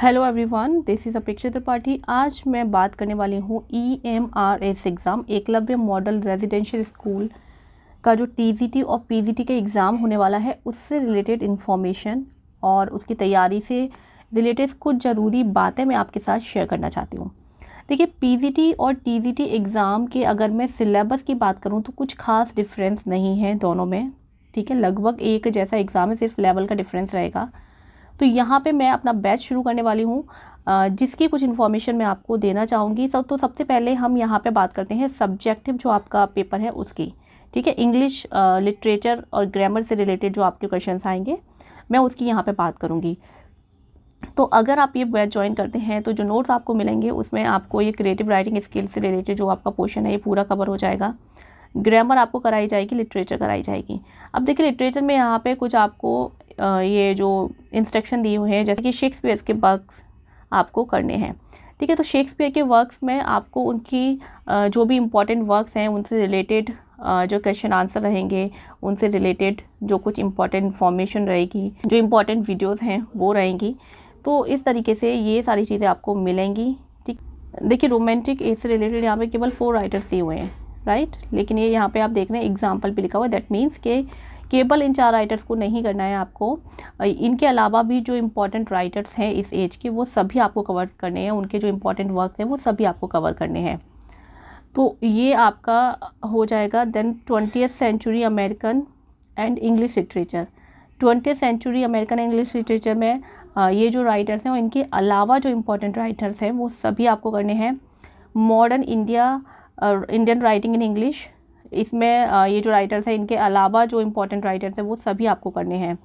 Hello everyone, this is अपेक्षा त्रिपाठी। आज मैं बात करने वाली हूँ EMRS exam, Eklavya model residential school का जो TGT और PGT का एग्ज़ाम होने वाला है उससे रिलेटेड इन्फॉर्मेशन और उसकी तैयारी से रिलेटेड कुछ ज़रूरी बातें मैं आपके साथ शेयर करना चाहती हूँ। देखिए, PGT और TGT एग्ज़ाम के अगर मैं सिलेबस की बात करूँ तो कुछ खास डिफरेंस नहीं है दोनों में, ठीक है। लगभग एक जैसा एग्ज़ाम है, सिर्फ लेवल का डिफरेंस रहेगा। तो यहाँ पे मैं अपना बैच शुरू करने वाली हूँ, जिसकी कुछ इन्फॉर्मेशन मैं आपको देना चाहूँगी। तो सबसे पहले हम यहाँ पे बात करते हैं सब्जेक्टिव जो आपका पेपर है उसकी, ठीक है। इंग्लिश लिटरेचर और ग्रामर से रिलेटेड जो आपके क्वेश्चंस आएंगे मैं उसकी यहाँ पे बात करूँगी। तो अगर आप ये बैच ज्वाइन करते हैं तो जो नोट्स आपको मिलेंगे उसमें आपको ये क्रिएटिव राइटिंग स्किल से रिलेटेड जो आपका पोर्शन है ये पूरा कवर हो जाएगा। ग्रामर आपको कराई जाएगी, लिटरेचर कराई जाएगी। अब देखिए, लिटरेचर में यहाँ पे कुछ आपको ये जो इंस्ट्रक्शन दिए हुए हैं, जैसे कि शेक्सपियर के वर्क्स आपको करने हैं, ठीक है। तो शेक्सपियर के वर्क्स में आपको उनकी जो भी इम्पॉर्टेंट वर्क्स हैं उनसे रिलेटेड जो क्वेश्चन आंसर रहेंगे, उनसे रिलेटेड जो कुछ इम्पॉर्टेंट इन्फॉर्मेशन रहेगी, जो इम्पॉर्टेंट वीडियोज़ हैं वो रहेंगी। तो इस तरीके से ये सारी चीज़ें आपको मिलेंगी, ठीक। देखिए, रोमांटिक एज से रिलेटेड यहाँ पे केवल 4 राइटर्स दिए हुए हैं, राइट। लेकिन ये यहाँ पे आप देख रहे हैं एग्जाम्पल पे लिखा हुआ है, दैट मीन्स के केवल इन 4 राइटर्स को नहीं करना है आपको। इनके अलावा भी जो इम्पोर्टेंट राइटर्स हैं इस एज के वो सभी आपको कवर करने हैं, उनके जो इम्पोर्टेंट वर्क्स हैं वो सभी आपको कवर करने हैं। तो ये आपका हो जाएगा। Then 20th century American and English literature. 20th century American English literature में ये जो राइटर्स हैं और इनके अलावा जो इम्पोर्टेंट राइटर्स हैं वो सभी आपको करने हैं। Modern Indian writing in English, इसमें ये जो राइटर्स हैं इनके अलावा जो इम्पोर्टेंट राइटर्स हैं वो सभी आपको करने हैं।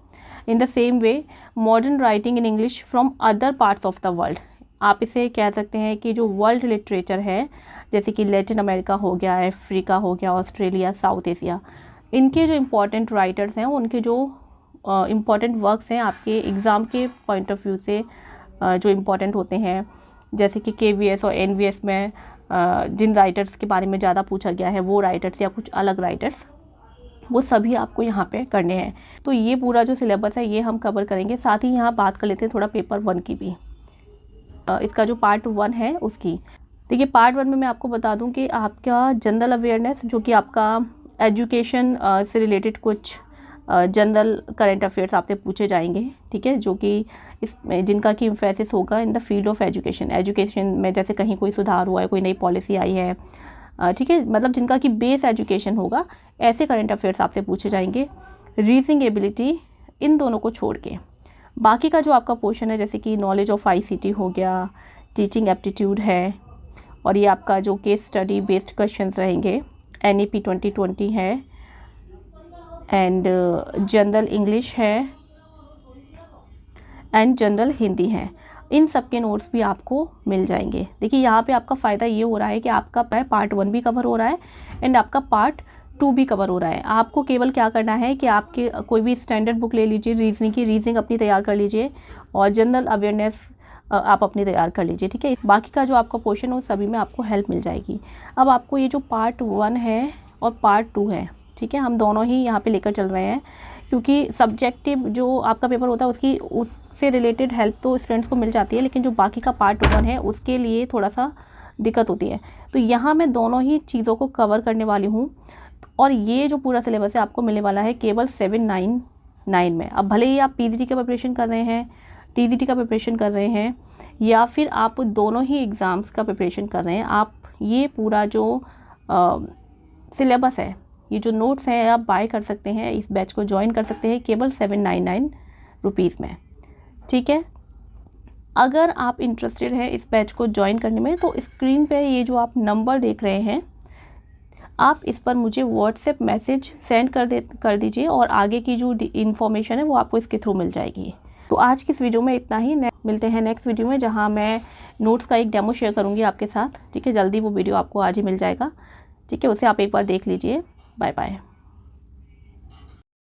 In the same way, modern writing in English from other parts of the world. आप इसे कह सकते हैं कि जो वर्ल्ड लिटरेचर है, जैसे कि लैटिन अमेरिका हो गया, अफ्रीका हो गया, ऑस्ट्रेलिया, साउथ एशिया, इनके जो इम्पोर्टेंट राइटर्स हैं उनके जो इम्पोर्टेंट वर्क्स हैं आपके एग्ज़ाम के पॉइंट ऑफ व्यू से जो इम्पोर्टेंट होते हैं, जैसे कि KVS और NVS में जिन राइटर्स के बारे में ज़्यादा पूछा गया है वो राइटर्स या कुछ अलग राइटर्स, वो सभी आपको यहाँ पे करने हैं। तो ये पूरा जो सिलेबस है ये हम कवर करेंगे। साथ ही यहाँ बात कर लेते हैं थोड़ा पेपर 1 की भी, इसका जो पार्ट 1 है उसकी। देखिए, पार्ट 1 में मैं आपको बता दूँ कि आपका जनरल अवेयरनेस, जो कि आपका एजुकेशन से रिलेटेड कुछ जनरल करंट अफेयर्स आपसे पूछे जाएंगे, ठीक है, जो कि इसमें जिनका कि एम्फेसिस होगा in the field of education में, जैसे कहीं कोई सुधार हुआ है, कोई नई पॉलिसी आई है, ठीक है, मतलब जिनका कि बेस एजुकेशन होगा, ऐसे करंट अफेयर्स आपसे पूछे जाएंगे। रीजनिंग एबिलिटी, इन दोनों को छोड़ के बाकी का जो आपका पोर्शन है, जैसे कि नॉलेज ऑफ ICT हो गया, टीचिंग एप्टीट्यूड है, और ये आपका जो केस स्टडी बेस्ड क्वेश्चंस रहेंगे, NEP 2020 है, एंड जनरल इंग्लिश है, एंड जनरल हिंदी है। इन सब के नोट्स भी आपको मिल जाएंगे। देखिए, यहाँ पे आपका फ़ायदा ये हो रहा है कि आपका पार्ट 1 भी कवर हो रहा है एंड आपका पार्ट 2 भी कवर हो रहा है। आपको केवल क्या करना है कि आपके कोई भी स्टैंडर्ड बुक ले लीजिए, रीजनिंग अपनी तैयार कर लीजिए, और जनरल अवेयरनेस आप अपनी तैयार कर लीजिए, ठीक है। बाकी का जो आपका पोर्शन है उस सभी में आपको हेल्प मिल जाएगी। अब आपको ये जो पार्ट 1 है और पार्ट 2 है, ठीक है, हम दोनों ही यहाँ पे लेकर चल रहे हैं, क्योंकि सब्जेक्टिव जो आपका पेपर होता है उससे रिलेटेड हेल्प तो स्टूडेंट्स को मिल जाती है, लेकिन जो बाकी का पार्ट 1 है उसके लिए थोड़ा सा दिक्कत होती है। तो यहाँ मैं दोनों ही चीज़ों को कवर करने वाली हूँ, और ये जो पूरा सिलेबस है आपको मिलने वाला है केवल 799 में। अब भले ही आप PGT का प्रिपरेशन कर रहे हैं, TGT का प्रिपरेशन कर रहे हैं, या फिर आप दोनों ही एग्ज़ाम्स का प्रिपरेशन कर रहे हैं, आप ये पूरा जो सिलेबस है, ये जो नोट्स हैं, आप बाय कर सकते हैं, इस बैच को ज्वाइन कर सकते हैं केवल 799 रुपीज़ में, ठीक है। अगर आप इंटरेस्टेड हैं इस बैच को ज्वाइन करने में तो स्क्रीन पे ये जो आप नंबर देख रहे हैं, आप इस पर मुझे व्हाट्सएप मैसेज सेंड कर दीजिए, और आगे की जो इन्फॉर्मेशन है वो आपको इसके थ्रू मिल जाएगी। तो आज की इस वीडियो में इतना ही। मिलते हैं नेक्स्ट वीडियो में, जहाँ मैं नोट्स का एक डेमो शेयर करूँगी आपके साथ, ठीक है। जल्दी वो वीडियो आपको आज ही मिल जाएगा, ठीक है, उसे आप एक बार देख लीजिए। Bye bye.